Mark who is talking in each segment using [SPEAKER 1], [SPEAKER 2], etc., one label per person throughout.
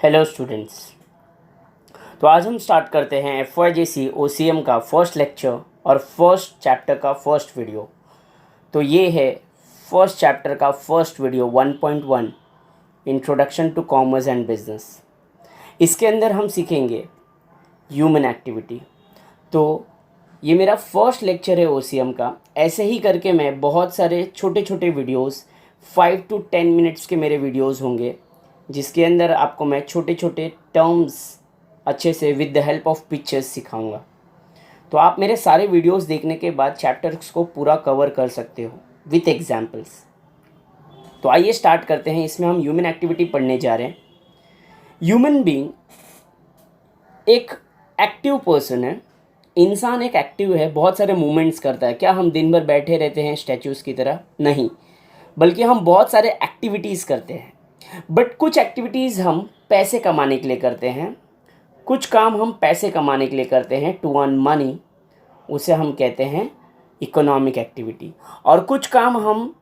[SPEAKER 1] Hello students. तो आज हम स्टार्ट करते हैं FYJC OCM का फर्स्ट लेक्चर और फर्स्ट चैप्टर का फर्स्ट वीडियो। तो ये है फर्स्ट चैप्टर का first video 1.1 introduction to commerce and business. इसके अंदर हम सीखेंगे ह्यूमन एक्टिविटी। तो ये मेरा फर्स्ट लेक्चर है OCM का। ऐसे ही करके मैं बहुत सारे छोटे छोटे वीडियोस 5 to 10 मिनट्स के मेरे वीडियोस होंगे, जिसके अंदर आपको मैं छोटे छोटे टर्म्स अच्छे से with the help of pictures सिखाऊंगा। तो आप मेरे सारे वीडियोस देखने के बाद चैप्टर्स को पूरा कवर कर सकते हो विथ एग्जांपल्स। तो आइए स्टार्ट करते हैं। इसमें हम ह्यूमन एक्टिविटी पढ़ने जा रहे हैं। ह्यूमन बीइंग एक एक्टिव पर्सन है। इंसान एक एक्टिव है, बहुत सारे मूवमेंट्स करता है। क्या हम दिन भर बैठे रहते हैं स्टैचूज़ की तरह? नहीं, बल्कि हम बहुत सारे एक्टिविटीज़ करते हैं। बट कुछ एक्टिविटीज़ हम पैसे कमाने के लिए करते हैं, कुछ काम हम पैसे कमाने के लिए करते हैं टू अर्न मनी, उसे हम कहते हैं इकोनॉमिक एक्टिविटी। और कुछ काम हम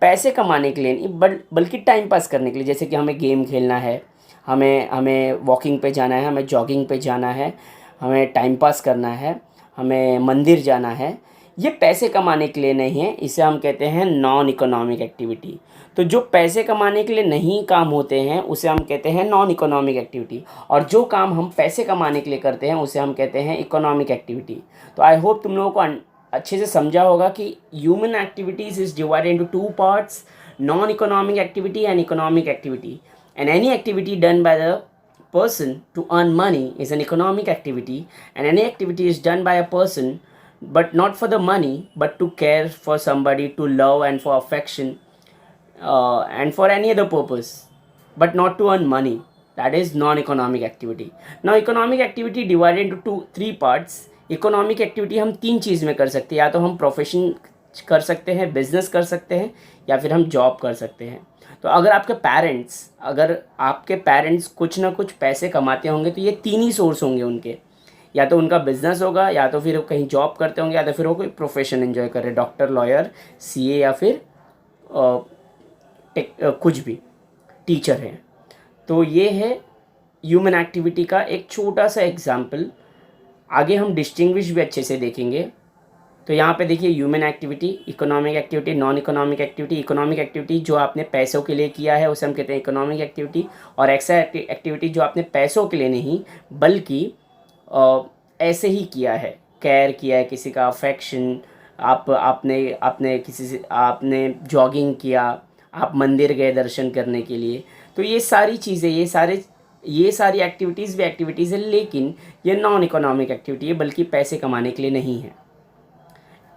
[SPEAKER 1] पैसे कमाने के लिए नहीं बल्कि टाइम पास करने के लिए, जैसे कि हमें गेम खेलना है, हमें हमें वॉकिंग पे जाना है, हमें जॉगिंग पे जाना है, हमें टाइम पास करना है, हमें मंदिर जाना है, ये पैसे कमाने के लिए नहीं है। इसे हम कहते हैं नॉन इकोनॉमिक एक्टिविटी। तो जो पैसे कमाने के लिए नहीं काम होते हैं उसे हम कहते हैं नॉन इकोनॉमिक एक्टिविटी, और जो काम हम पैसे कमाने के लिए करते हैं उसे हम कहते हैं इकोनॉमिक एक्टिविटी। तो आई होप तुम लोगों को अच्छे से समझा होगा कि human activities is divided into two parts, non economic activity and economic activity. And any activity done by the person to earn money is an economic activity, and any activity is done by a person but not for the money but to care for somebody, to love and for affection, and for any other purpose but not to earn money, that is non-economic activity. Now economic activity divided into three parts. Economic activity हम तीन चीज़ में कर सकते हैं। या तो हम profession कर सकते हैं, बिजनेस कर सकते हैं, या फिर हम जॉब कर सकते हैं। तो अगर आपके पेरेंट्स कुछ ना कुछ पैसे कमाते होंगे तो ये तीन ही सोर्स होंगे उनके। या तो उनका बिजनेस होगा, या तो फिर वो कहीं जॉब करते होंगे, या तो फिर वो कोई प्रोफेशन एंजॉय कर रहे, डॉक्टर, लॉयर, CA, या फिर कुछ भी टीचर हैं। तो ये है ह्यूमन एक्टिविटी का एक छोटा सा एग्जाम्पल। आगे हम डिस्टिंग्विश भी अच्छे से देखेंगे। तो यहाँ पे देखिए, human activity, economic activity, non economic activity. Economic activity जो आपने पैसों के लिए किया है उसे हम कहते हैं इकोनॉमिक एक्टिविटी, और एक्स्ट्रा एक्टिविटी जो आपने पैसों के लिए नहीं बल्कि ऐसे ही किया है, केयर किया है, किसी का अफेक्शन, आपने जॉगिंग किया, आप मंदिर गए दर्शन करने के लिए। तो ये सारी चीज़ें, ये सारी एक्टिविटीज़ भी एक्टिविटीज़ है, लेकिन ये नॉन इकोनॉमिक एक्टिविटी है, बल्कि पैसे कमाने के लिए नहीं है।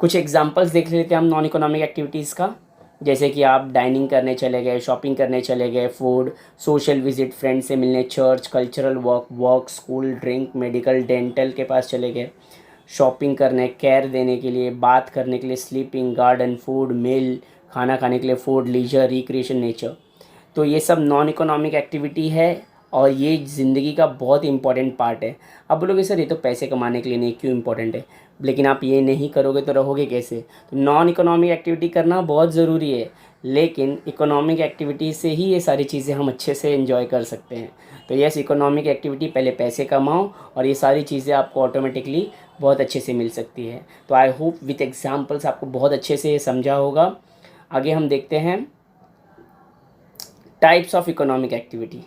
[SPEAKER 1] कुछ एग्जांपल्स देख लेते हैं हम नॉन इकोनॉमिक एक्टिविटीज़ का। जैसे कि आप डाइनिंग करने चले गए, शॉपिंग करने चले गए, फूड, सोशल विजिट, फ्रेंड से मिलने, church, cultural work, school, drink, medical, dental के पास चले गए, शॉपिंग करने, केयर देने के लिए, बात करने के लिए, स्लीपिंग, गार्डन, फूड, मील, खाना खाने के लिए, फूड, लीजर, रिक्रिएशन, नेचर। तो ये सब नॉन इकोनॉमिक एक्टिविटी है, और ये ज़िंदगी का बहुत इंपॉर्टेंट पार्ट है। अब बोलोगे सर ये तो पैसे कमाने के लिए नहीं, क्यों इंपॉर्टेंट है? लेकिन आप ये नहीं करोगे तो रहोगे कैसे? तो नॉन इकोनॉमिक एक्टिविटी करना बहुत ज़रूरी है, लेकिन इकोनॉमिक एक्टिविटी से ही ये सारी चीज़ें हम अच्छे से एंजॉय कर सकते हैं। तो यस, इकोनॉमिक एक्टिविटी, पहले पैसे कमाओ और ये सारी चीज़ें आपको ऑटोमेटिकली बहुत अच्छे से मिल सकती है। तो आई होप विथ एग्जाम्पल्स आपको बहुत अच्छे से ये समझा होगा। आगे हम देखते हैं types of economic activity.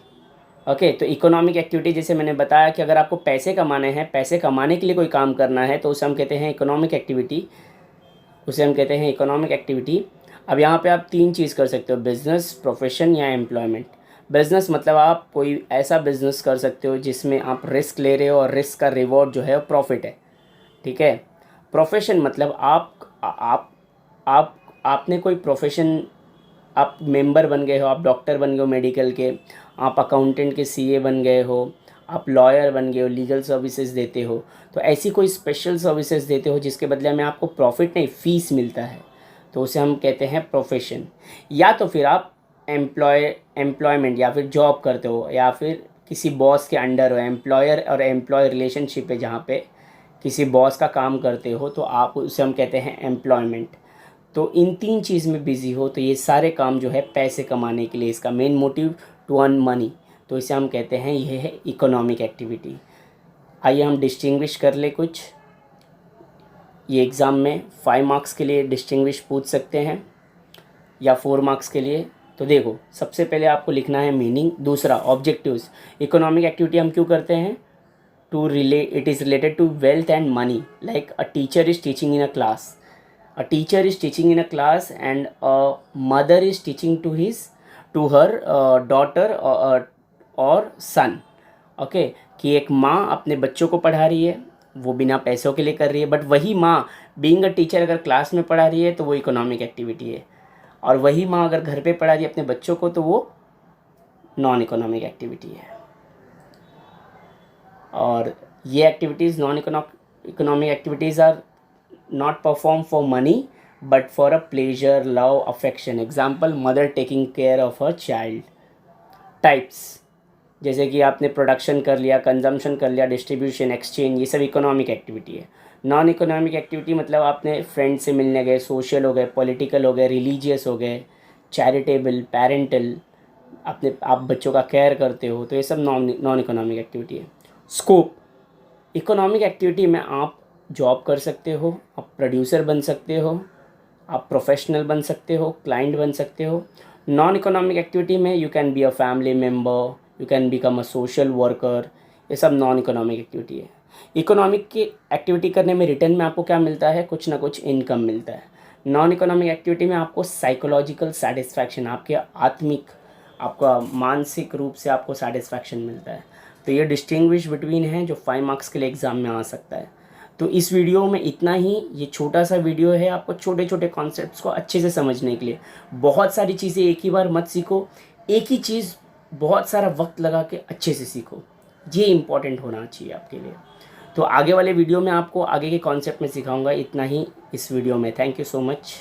[SPEAKER 1] Okay, तो इकोनॉमिक एक्टिविटी, जैसे मैंने बताया कि अगर आपको पैसे कमाने हैं, पैसे कमाने के लिए कोई काम करना है, तो उसे हम कहते हैं इकोनॉमिक एक्टिविटी। अब यहाँ पे आप तीन चीज़ कर सकते हो, बिजनेस, प्रोफेशन या एम्प्लॉयमेंट। बिजनेस मतलब आप कोई ऐसा बिजनेस कर सकते हो जिसमें आप रिस्क ले रहे हो और रिस्क का रिवॉर्ड जो है प्रॉफिट है, ठीक है। प्रोफेशन मतलब आपने कोई प्रोफेशन, आप मेंबर बन गए हो, आप डॉक्टर बन गए हो मेडिकल के, आप अकाउंटेंट के CA बन गए हो, आप लॉयर बन गए हो, लीगल सर्विसेज देते हो। तो ऐसी कोई स्पेशल सर्विसेज देते हो जिसके बदले में आपको प्रॉफिट नहीं, फीस मिलता है, तो उसे हम कहते हैं प्रोफेशन। या तो फिर आप एम्प्लॉयमेंट या फिर जॉब करते हो, या फिर किसी बॉस के अंडर हो, एम्प्लॉयर और एम्प्लॉय रिलेशनशिप है जहाँ पे किसी बॉस का काम करते हो, तो आप उसे हम कहते हैं एम्प्लॉयमेंट। तो इन तीन चीज़ में बिज़ी हो, तो ये सारे काम जो है पैसे कमाने के लिए, इसका main motive to earn money. तो इसे हम कहते हैं यह है इकोनॉमिक एक्टिविटी। आइए हम डिस्टिंग्विश कर ले कुछ। ये एग्ज़ाम में 5 मार्क्स के लिए डिस्टिंग्विश पूछ सकते हैं या 4 मार्क्स के लिए। तो देखो, सबसे पहले आपको लिखना है मीनिंग। दूसरा ऑब्जेक्टिव्स। इकोनॉमिक एक्टिविटी हम क्यों करते हैं? To relate, it is related to wealth and money. Like a teacher is teaching in a class, a teacher is teaching in a class and a mother is teaching to her daughter or son। Okay, कि एक माँ अपने बच्चों को पढ़ा रही है, वो बिना पैसों के लिए कर रही है, बट वही माँ बीइंग अ टीचर अगर क्लास में पढ़ा रही है तो वो इकोनॉमिक एक्टिविटी है, और वही माँ अगर घर पे पढ़ा रही है अपने बच्चों को तो वो नॉन इकोनॉमिक एक्टिविटी है। और ये activities non economic activities are not perform for money but for a pleasure, love, affection। example, mother taking care of her child। types, जैसे कि आपने प्रोडक्शन कर लिया, कंजम्पशन कर लिया, डिस्ट्रीब्यूशन, एक्सचेंज, ये सब इकोनॉमिक एक्टिविटी है। नॉन इकोनॉमिक एक्टिविटी मतलब आपने फ्रेंड से मिलने गए, सोशल हो गए, पॉलिटिकल हो गए, रिलीजियस हो गए, चैरिटेबल, पेरेंटल, आप बच्चों का केयर करते हो, तो ये सब नॉन इकोनॉमिक एक्टिविटी है। स्कोप, इकोनॉमिक एक्टिविटी में आप जॉब कर सकते हो, आप प्रोड्यूसर बन सकते हो, आप प्रोफेशनल बन सकते हो, क्लाइंट बन सकते हो। नॉन इकोनॉमिक एक्टिविटी में you can be a family member, you can become a social worker, ये सब नॉन इकोनॉमिक एक्टिविटी है। इकोनॉमिक की एक्टिविटी करने में रिटर्न में आपको क्या मिलता है? कुछ ना कुछ इनकम मिलता है। नॉन इकोनॉमिक एक्टिविटी में आपको साइकोलॉजिकल सेटिस्फैक्शन, आपके आत्मिक, आपका मानसिक रूप से आपको सेटिस्फैक्शन मिलता है। तो ये डिस्टिंग्विश बिटवीन है जो 5 मार्क्स के लिए एग्ज़ाम में आ सकता है। तो इस वीडियो में इतना ही। ये छोटा सा वीडियो है आपको छोटे छोटे कॉन्सेप्ट्स को अच्छे से समझने के लिए। बहुत सारी चीज़ें एक ही बार मत सीखो, एक ही चीज़ बहुत सारा वक्त लगा के अच्छे से सीखो, ये इम्पॉर्टेंट होना चाहिए आपके लिए। तो आगे वाले वीडियो में आपको आगे के कॉन्सेप्ट में सिखाऊंगा। इतना ही इस वीडियो में। Thank you so much.